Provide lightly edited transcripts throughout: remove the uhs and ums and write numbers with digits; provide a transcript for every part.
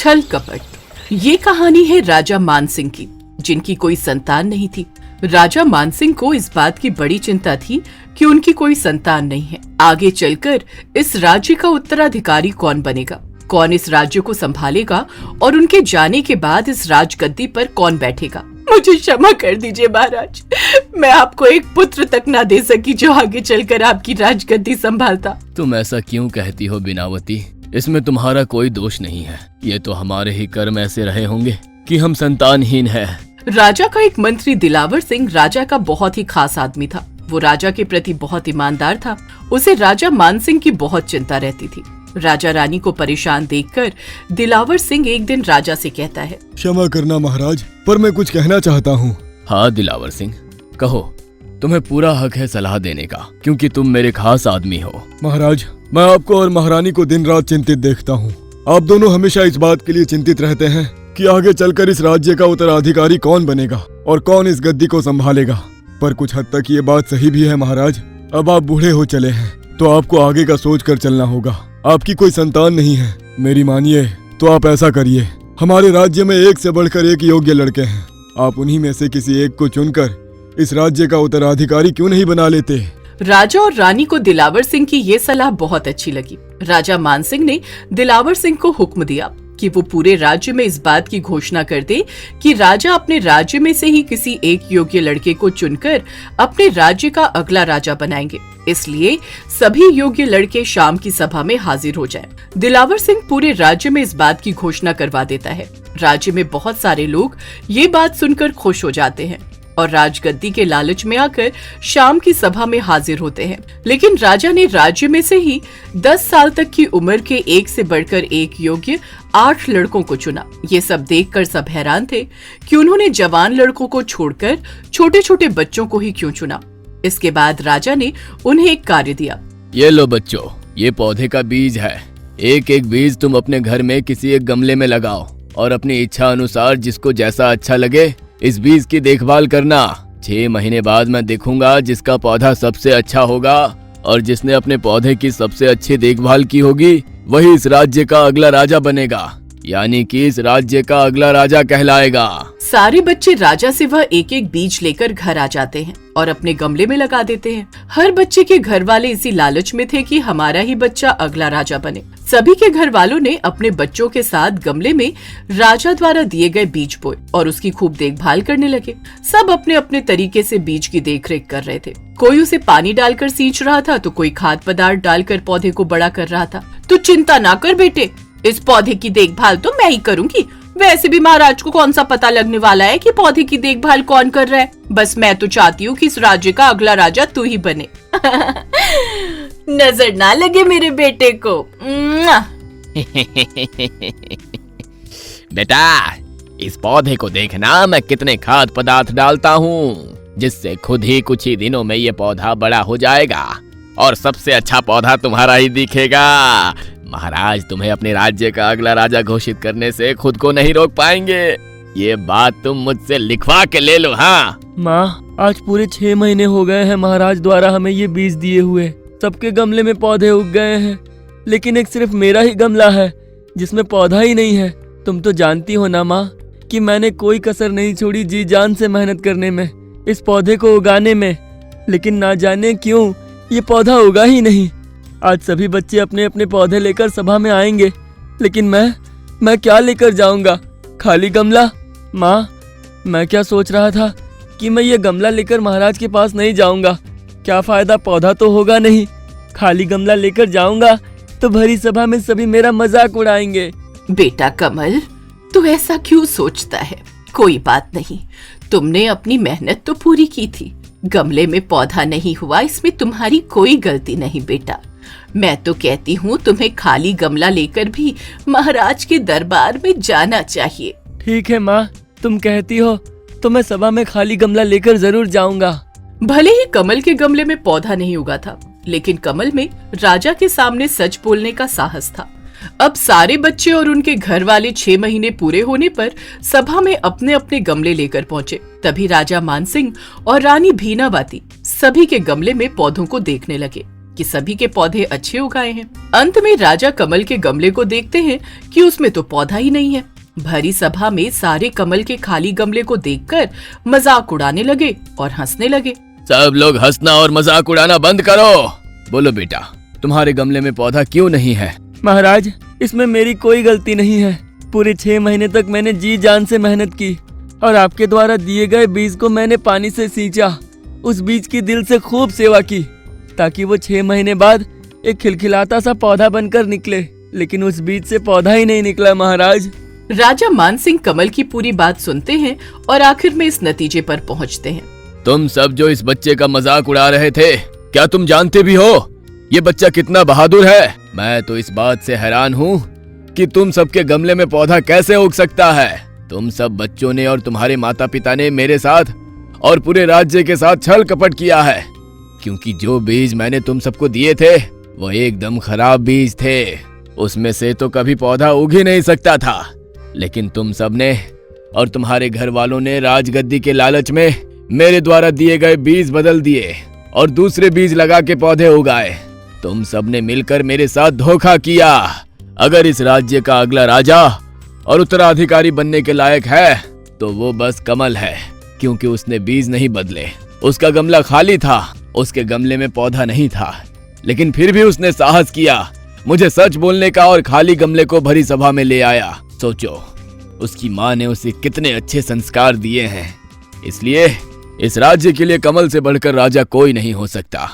छल कपट। ये कहानी है राजा मानसिंह की, जिनकी कोई संतान नहीं थी। राजा मानसिंह को इस बात की बड़ी चिंता थी कि उनकी कोई संतान नहीं है। आगे चलकर इस राज्य का उत्तराधिकारी कौन बनेगा, कौन इस राज्य को संभालेगा और उनके जाने के बाद इस राजगद्दी पर कौन बैठेगा। मुझे क्षमा कर दीजिए महाराज, मैं आपको एक पुत्र तक ना दे सकी जो आगे चलकर आपकी राजगद्दी संभालता। तुम ऐसा क्यों कहती हो बिनावती? इसमें तुम्हारा कोई दोष नहीं है। ये तो हमारे ही कर्म ऐसे रहे होंगे कि हम संतानहीन हैं। राजा का एक मंत्री दिलावर सिंह राजा का बहुत ही खास आदमी था। वो राजा के प्रति बहुत ईमानदार था। उसे राजा मानसिंह की बहुत चिंता रहती थी। राजा रानी को परेशान देखकर दिलावर सिंह एक दिन राजा से कहता है, क्षमा करना महाराज, पर मैं कुछ कहना चाहता हूँ। हाँ दिलावर सिंह, कहो। तुम्हें पूरा हक है सलाह देने का, क्योंकि तुम मेरे खास आदमी हो। महाराज, मैं आपको और महारानी को दिन रात चिंतित देखता हूँ। आप दोनों हमेशा इस बात के लिए चिंतित रहते हैं कि आगे चलकर इस राज्य का उत्तराधिकारी कौन बनेगा और कौन इस गद्दी को संभालेगा। पर कुछ हद तक ये बात सही भी है महाराज। अब आप बूढ़े हो चले हैं तो आपको आगे का सोच कर चलना होगा। आपकी कोई संतान नहीं है, मेरी मानिए तो आप ऐसा करिए। हमारे राज्य में एक से बढ़कर एक योग्य लड़के हैं। आप उन्हीं में से किसी एक को चुनकर इस राज्य का उत्तराधिकारी क्यों नहीं बना लेते? राजा और रानी को दिलावर सिंह की ये सलाह बहुत अच्छी लगी। राजा मानसिंह ने दिलावर सिंह को हुक्म दिया कि वो पूरे राज्य में इस बात की घोषणा कर दे कि राजा अपने राज्य में से ही किसी एक योग्य लड़के को चुनकर अपने राज्य का अगला राजा बनाएंगे। इसलिए सभी योग्य लड़के शाम की सभा में हाजिर हो जाएं। दिलावर सिंह पूरे राज्य में इस बात की घोषणा करवा देता है। राज्य में बहुत सारे लोग ये बात सुनकर खुश हो जाते हैं और राजगद्दी के लालच में आकर शाम की सभा में हाजिर होते हैं। लेकिन राजा ने राज्य में से ही 10 साल तक की उम्र के एक से बढ़कर एक योग्य 8 लड़कों को चुना। ये सब देखकर सब हैरान थे कि उन्होंने जवान लड़कों को छोड़कर छोटे छोटे बच्चों को ही क्यों चुना। इसके बाद राजा ने उन्हें एक कार्य दिया। ये लो बच्चों, ये पौधे का बीज है। एक एक बीज तुम अपने घर में किसी एक गमले में लगाओ और अपनी इच्छा अनुसार जिसको जैसा अच्छा लगे इस बीज की देखभाल करना। 6 महीने बाद मैं देखूंगा जिसका पौधा सबसे अच्छा होगा और जिसने अपने पौधे की सबसे अच्छी देखभाल की होगी वही इस राज्य का अगला राजा बनेगा, यानी कि इस राज्य का अगला राजा कहलाएगा। सारे बच्चे राजा से वह एक एक बीज लेकर घर आ जाते हैं और अपने गमले में लगा देते हैं। हर बच्चे के घर वाले इसी लालच में थे कि हमारा ही बच्चा अगला राजा बने। सभी के घर वालों ने अपने बच्चों के साथ गमले में राजा द्वारा दिए गए बीज बोए और उसकी खूब देखभाल करने लगे। सब अपने अपने तरीके से बीज की देखरेख कर रहे थे। कोई उसे पानी डालकर सींच रहा था तो कोई खाद पदार्थ डालकर पौधे को बड़ा कर रहा था। तू चिंता ना कर बेटे, इस पौधे की देखभाल तो मैं ही करूंगी। वैसे भी महाराज को कौन सा पता लगने वाला है कि पौधे की देखभाल कौन कर रहा है। बस मैं तो चाहती हूँ कि इस राज्य का अगला राजा तू ही बने। नजर ना लगे मेरे बेटे को। बेटा, इस पौधे को देखना मैं कितने खाद पदार्थ डालता हूँ, जिससे खुद ही कुछ ही दिनों में ये पौधा बड़ा हो जाएगा और सबसे अच्छा पौधा तुम्हारा ही दिखेगा। महाराज तुम्हें अपने राज्य का अगला राजा घोषित करने से खुद को नहीं रोक पाएंगे। ये बात तुम मुझसे लिखवा के ले लो। हाँ माँ, आज पूरे 6 महीने हो गए हैं महाराज द्वारा हमें ये बीज दिए हुए। सबके गमले में पौधे उग गए हैं, लेकिन एक सिर्फ मेरा ही गमला है जिसमें पौधा ही नहीं है। तुम तो जानती हो ना माँ कि मैंने कोई कसर नहीं छोड़ी जी जान से मेहनत करने में, इस पौधे को उगाने में, लेकिन ना जाने क्यों ये पौधा उगा ही नहीं। आज सभी बच्चे अपने अपने पौधे लेकर सभा में आएंगे, लेकिन मैं क्या लेकर जाऊंगा? खाली गमला। माँ, मैं क्या सोच रहा था कि मैं ये गमला लेकर महाराज के पास नहीं जाऊंगा। क्या फायदा, पौधा तो होगा नहीं। खाली गमला लेकर जाऊंगा तो भरी सभा में सभी मेरा मजाक उड़ाएंगे। बेटा कमल, तू ऐसा क्यों सोचता है? कोई बात नहीं, तुमने अपनी मेहनत तो पूरी की थी। गमले में पौधा नहीं हुआ इसमें तुम्हारी कोई गलती नहीं बेटा। मैं तो कहती हूँ तुम्हें खाली गमला लेकर भी महाराज के दरबार में जाना चाहिए। ठीक है माँ, तुम कहती हो तो मैं सभा में खाली गमला लेकर जरूर जाऊंगा। भले ही कमल के गमले में पौधा नहीं उगा था, लेकिन कमल में राजा के सामने सच बोलने का साहस था। अब सारे बच्चे और उनके घर वाले 6 महीने पूरे होने पर सभा में अपने अपने गमले लेकर पहुंचे। तभी राजा मानसिंह और रानी भीनावती सभी के गमले में पौधों को देखने लगे। कि सभी के पौधे अच्छे उगाए हैं। अंत में राजा कमल के गमले को देखते हैं कि उसमें तो पौधा ही नहीं है। भरी सभा में सारे कमल के खाली गमले को देखकर मजाक उड़ाने लगे और हंसने लगे। सब लोग हंसना और मजाक उड़ाना बंद करो। बोलो बेटा, तुम्हारे गमले में पौधा क्यों नहीं है? महाराज, इसमें मेरी कोई गलती नहीं है। पूरे 6 महीने तक मैंने जी जान से मेहनत की और आपके द्वारा दिए गए बीज को मैंने पानी से सींचा। उस बीज की दिल से खूब सेवा की ताकि वो 6 महीने बाद एक खिलखिलाता सा पौधा बनकर निकले, लेकिन उस बीज से पौधा ही नहीं निकला महाराज। राजा मानसिंह कमल की पूरी बात सुनते हैं और आखिर में इस नतीजे पर पहुंचते हैं। तुम सब जो इस बच्चे का मजाक उड़ा रहे थे, क्या तुम जानते भी हो ये बच्चा कितना बहादुर है? मैं तो इस बात से हैरान हूँ कि तुम सबके गमले में पौधा कैसे उग सकता है। तुम सब बच्चों ने और तुम्हारे माता पिता ने मेरे साथ और पूरे राज्य के साथ छल कपट किया है, क्योंकि जो बीज मैंने तुम सबको दिए थे वो एकदम खराब बीज थे। उसमें से तो कभी पौधा उग ही नहीं सकता था। लेकिन तुम सब ने और तुम्हारे घर वालों ने राजगद्दी के लालच में मेरे द्वारा दिए गए बीज बदल दिए और दूसरे बीज लगा के पौधे उगाए। तुम सब ने मिलकर मेरे साथ धोखा किया। अगर इस राज्य का अगला राजा और उत्तराधिकारी बनने के लायक है तो वो बस कमल है, क्योंकि उसने बीज नहीं बदले। उसका गमला खाली था, उसके गमले में पौधा नहीं था, लेकिन फिर भी उसने साहस किया मुझे सच बोलने का और खाली गमले को भरी सभा में ले आया। सोचो, उसकी माँ ने उसे कितने अच्छे संस्कार दिए हैं। इसलिए इस राज्य के लिए कमल से बढ़कर राजा कोई नहीं हो सकता।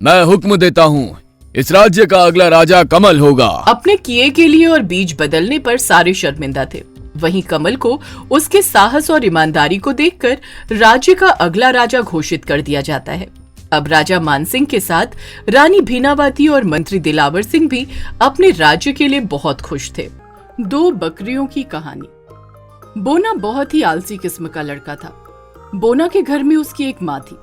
मैं हुक्म देता हूँ, इस राज्य का अगला राजा कमल होगा। अपने किए के लिए और बीज बदलने पर सारे शर्मिंदा थे। वहीं कमल को उसके साहस और ईमानदारी को देखकर राज्य का अगला राजा घोषित कर दिया जाता है। अब राजा मानसिंह के साथ रानी भीनावती और मंत्री दिलावर सिंह भी अपने राज्य के लिए बहुत खुश थे। 2 बकरियों की कहानी। बोना बहुत ही आलसी किस्म का लड़का था। बोना के घर में उसकी एक माँ थी।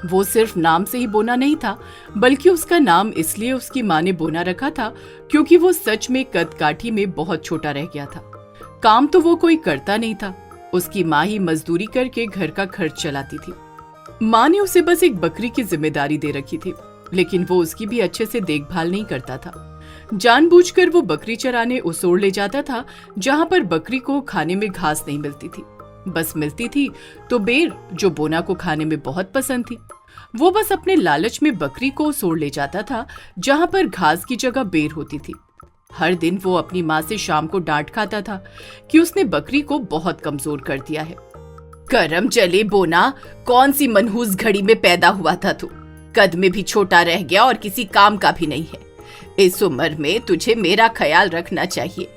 वो सिर्फ नाम से ही बोना नहीं था, बल्कि उसका नाम इसलिए उसकी माँ ने बोना रखा था क्योंकि वो सच में कद काठी में बहुत छोटा रह गया था। काम तो वो कोई करता नहीं था। उसकी माँ ही मजदूरी करके घर का खर्च चलाती थी। माँ ने उसे बस एक बकरी की जिम्मेदारी दे रखी थी, लेकिन वो उसकी भी अच्छे से देखभाल नहीं करता था। जानबूझकर वो बकरी चराने उस ओर ले जाता था जहाँ पर बकरी को खाने में घास नहीं मिलती थी। बस मिलती थी तो बेर, जो बोना को खाने में बहुत पसंद थी। वो बस अपने लालच में बकरी को उस ओर ले जाता था जहाँ पर घास की जगह बेर होती थी। हर दिन वो अपनी माँ से शाम को डांट खाता था कि उसने बकरी को बहुत कमजोर कर दिया है। करम चले बोना, कौन सी मनहूस घड़ी में पैदा हुआ था तू। कद में भी छोटा रह गया और किसी काम का भी नहीं है। इस उम्र में तुझे मेरा ख्याल रखना चाहिए,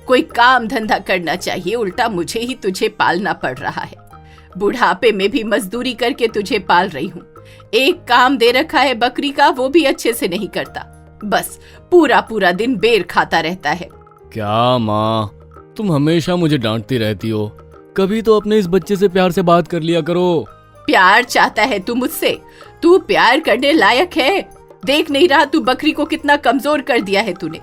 कोई काम धंधा करना चाहिए। उल्टा मुझे ही तुझे पालना पड़ रहा है। बुढ़ापे में भी मजदूरी करके तुझे पाल रही हूँ। एक काम दे रखा है बकरी का, वो भी अच्छे से नहीं करता। बस पूरा पूरा दिन बेर खाता रहता है। क्या माँ, तुम हमेशा मुझे डांटती रहती हो। कभी तो अपने इस बच्चे से प्यार से बात कर लिया करो। प्यार चाहता है तू मुझसे? तू प्यार करने लायक है? देख नहीं रहा तू बकरी को कितना कमजोर कर दिया है तूने।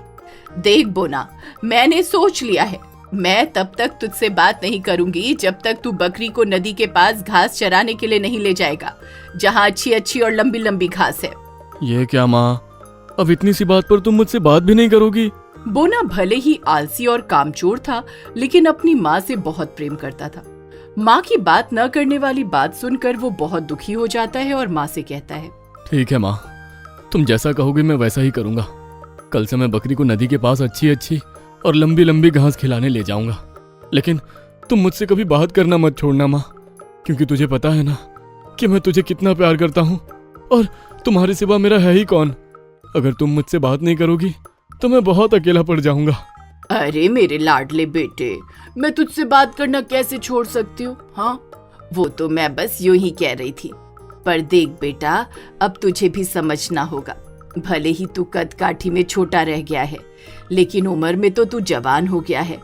देख बोना, मैंने सोच लिया है, मैं तब तक तुझसे बात नहीं करूंगी जब तक तू बकरी को नदी के पास घास चराने के लिए नहीं ले जाएगा, जहाँ अच्छी अच्छी और लंबी लंबी घास है। ये क्या माँ, अब इतनी सी बात पर तुम मुझसे बात भी नहीं करोगी? बोना भले ही आलसी और कामचोर था, लेकिन अपनी माँ से बहुत प्रेम करता था। माँ की बात न करने वाली बात सुनकर वो बहुत दुखी हो जाता है और माँ से कहता है, ठीक है माँ, तुम जैसा कहोगे मैं वैसा ही करूँगा। कल से मैं बकरी को नदी के पास अच्छी अच्छी और लंबी लंबी घास खिलाने ले जाऊंगा। लेकिन तुम मुझसे कभी बात करना मत छोड़ना माँ, क्योंकि तुझे पता है ना कि मैं तुझे कितना प्यार करता हूँ और तुम्हारे सिवा मेरा है ही कौन। अगर तुम मुझसे बात नहीं करोगी तो मैं बहुत अकेला पड़ जाऊंगा। अरे मेरे लाडले बेटे, मैं तुझसे बात करना कैसे छोड़ सकती हूँ? हाँ, वो तो मैं बस यूं ही कह रही थी। पर देख बेटा, अब तुझे भी समझना होगा। भले ही तू कद काठी में छोटा रह गया है, लेकिन उम्र में तो तू जवान हो गया है।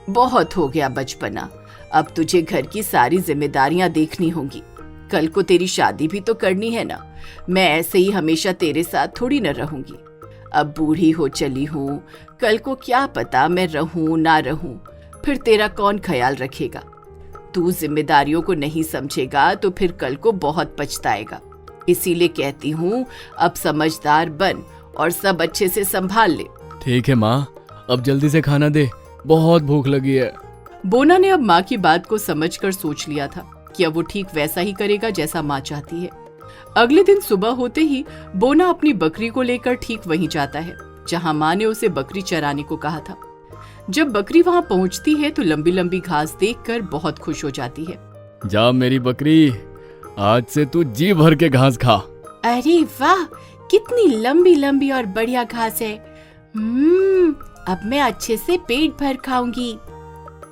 बहुत हो गया बचपना। अब तुझे घर की सारी जिम्मेदारियां देखनी होंगी। कल को तेरी शादी भी तो करनी है ना। मैं ऐसे ही हमेशा तेरे साथ थोड़ी न रहूंगी। अब बूढ़ी हो चली हूँ, कल को क्या पता मैं रहूं ना रहूं, फिर तेरा कौन ख्याल रखेगा? तू जिम्मेदारियों को नहीं समझेगा तो फिर कल को बहुत पछताएगा। इसीलिए कहती हूँ अब समझदार बन और सब अच्छे से संभाल ले। ठीक है माँ, अब जल्दी से खाना दे, बहुत भूख लगी है। बोना ने अब माँ की बात को समझकर सोच लिया था कि अब वो ठीक वैसा ही करेगा जैसा माँ चाहती है। अगले दिन सुबह होते ही बोना अपनी बकरी को लेकर ठीक वहीं जाता है जहाँ माँ ने उसे बकरी चराने को कहा था। जब बकरी वहाँ पहुँचती है तो लंबी लंबी घास देखकर बहुत खुश हो जाती है। जा मेरी बकरी, आज से तू जी भर के घास खा। अरे वाह, कितनी लंबी लंबी और बढ़िया घास है। अब मैं अच्छे से पेट भर खाऊंगी।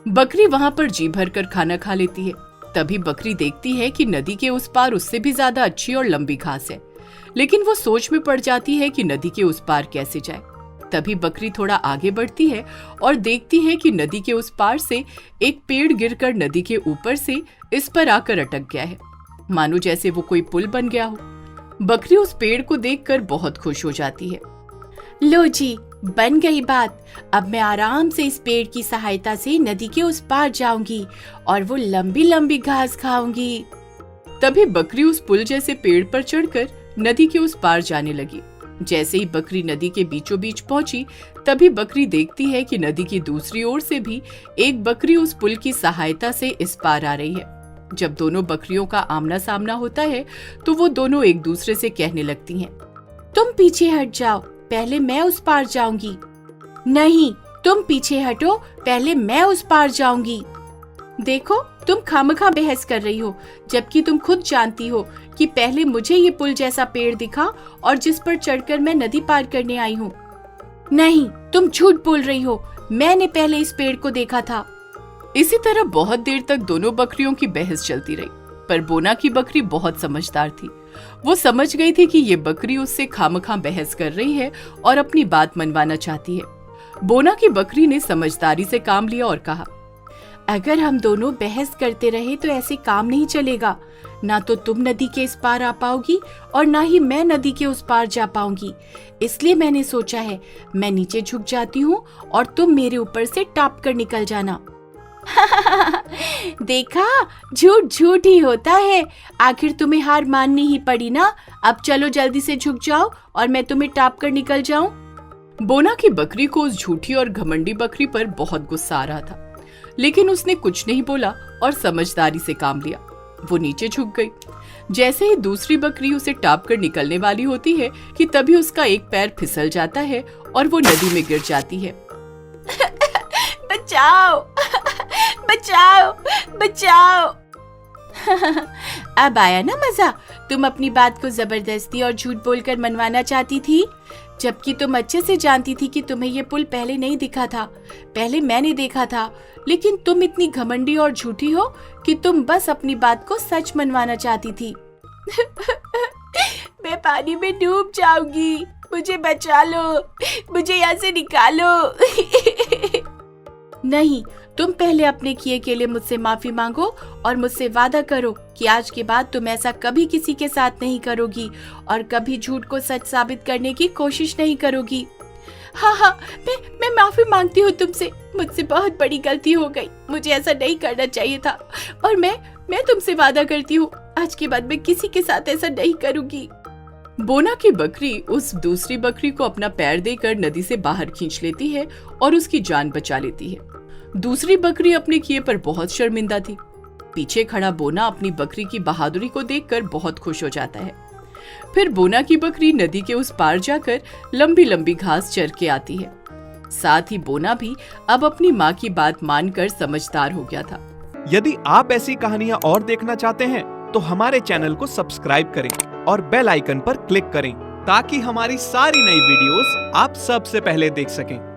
बकरी वहाँ पर जी भर कर खाना खा लेती है। तभी बकरी देखती है कि नदी के उस पार उससे भी ज्यादा अच्छी और लंबी घास है, लेकिन वो सोच में पड़ जाती है कि नदी के उस पार कैसे जाए। तभी बकरी थोड़ा आगे बढ़ती है और देखती है कि नदी के उस पार से एक पेड़ गिरकर नदी के ऊपर से इस पर आकर अटक गया है, मानो जैसे वो कोई पुल बन गया हो। बकरी उस पेड़ को देखकर बहुत खुश हो जाती है। लो जी, बन गई बात। अब मैं आराम से इस पेड़ की सहायता से नदी के उस पार जाऊंगी और वो लंबी लंबी घास खाऊंगी। तभी बकरी उस पुल जैसे पेड़ पर चढ़कर नदी के उस पार जाने लगी। जैसे ही बकरी नदी के बीचों बीच पहुंची, तभी बकरी देखती है कि नदी की दूसरी ओर से भी एक बकरी उस पुल की सहायता से इस पार आ रही है। जब दोनों बकरियों का आमना सामना होता है तो वो दोनों एक दूसरे से कहने लगती हैं, तुम पीछे हट जाओ, पहले मैं उस पार जाऊंगी। नहीं, तुम पीछे हटो, पहले मैं उस पार जाऊंगी। देखो, तुम खामखा बहस कर रही हो, जबकि तुम खुद जानती हो कि पहले मुझे ये पुल जैसा पेड़ दिखा और जिस पर चढ़कर मैं नदी पार करने आई हूँ। नहीं, तुम झूठ बोल रही हो, मैंने पहले इस पेड़ को देखा था। इसी तरह बहुत देर तक दोनों बकरियों की बहस चलती रही, पर बोना की बकरी बहुत समझदार थी। वो समझ गई थी कि ये बकरी उससे खामखा बहस कर रही है और अपनी बात मनवाना चाहती है। बोना की बकरी ने समझदारी से काम लिया और कहा, अगर हम दोनों बहस करते रहे तो ऐसे काम नहीं चलेगा। ना तो तुम नदी के इस पार आ पाओगी और ना ही मैं नदी के उस पार जा पाऊंगी। इसलिए मैंने सोचा है, मैं नीचे झुक जाती हूँ और तुम मेरे ऊपर से टाप कर निकल जाना। देखा, झूठ झूठ ही होता है। आखिर तुम्हें हार माननी ही पड़ी ना। अब चलो जल्दी से झुक जाओ और मैं तुम्हें टाप कर निकल जाऊं। बोना की बकरी को उस झूठी और घमंडी बकरी पर बहुत गुस्सा आ रहा था, लेकिन उसने कुछ नहीं बोला और समझदारी से काम लिया। वो नीचे झुक गई। जैसे ही दूसरी बकरी उसे टाप कर निकलने वाली होती है कि तभी उसका एक पैर फिसल जाता है और वो नदी में गिर जाती है। बचाओ, बचाओ, बचाओ। अब आया ना मजा। तुम अपनी बात को जबरदस्ती और झूठ बोलकर मनवाना चाहती थी, जबकि तुम अच्छे से जानती थी कि तुम्हें ये पुल पहले नहीं दिखा था, पहले मैंने देखा था। लेकिन तुम इतनी घमंडी और झूठी हो कि तुम बस अपनी बात को सच मनवाना चाहती थी। मैं पानी में डूब जाऊंगी, मुझे बचा लो, मुझे यहाँ से निकालो। नहीं, तुम पहले अपने किए के लिए मुझसे माफी मांगो और मुझसे वादा करो कि आज के बाद तुम ऐसा कभी किसी के साथ नहीं करोगी और कभी झूठ को सच साबित करने की कोशिश नहीं करोगी। हाँ, मैं माफी मांगती हूँ तुमसे। मुझसे बहुत बड़ी गलती हो गई, मुझे ऐसा नहीं करना चाहिए था और मैं तुमसे वादा करती हूँ आज के बाद मैं किसी के साथ ऐसा नहीं करूँगी। बोना की बकरी उस दूसरी बकरी को अपना पैर देकर नदी से बाहर खींच लेती है और उसकी जान बचा लेती है। दूसरी बकरी अपने किए पर बहुत शर्मिंदा थी। पीछे खड़ा बोना अपनी बकरी की बहादुरी को देखकर बहुत खुश हो जाता है। फिर बोना की बकरी नदी के उस पार जाकर लंबी लंबी घास चर के आती है। साथ ही बोना भी अब अपनी माँ की बात मानकर समझदार हो गया था। यदि आप ऐसी कहानियां और देखना चाहते हैं तो हमारे चैनल को सब्सक्राइब करें और बेल आइकन पर क्लिक करें ताकि हमारी सारी नई वीडियोस आप सबसे पहले देख सकें।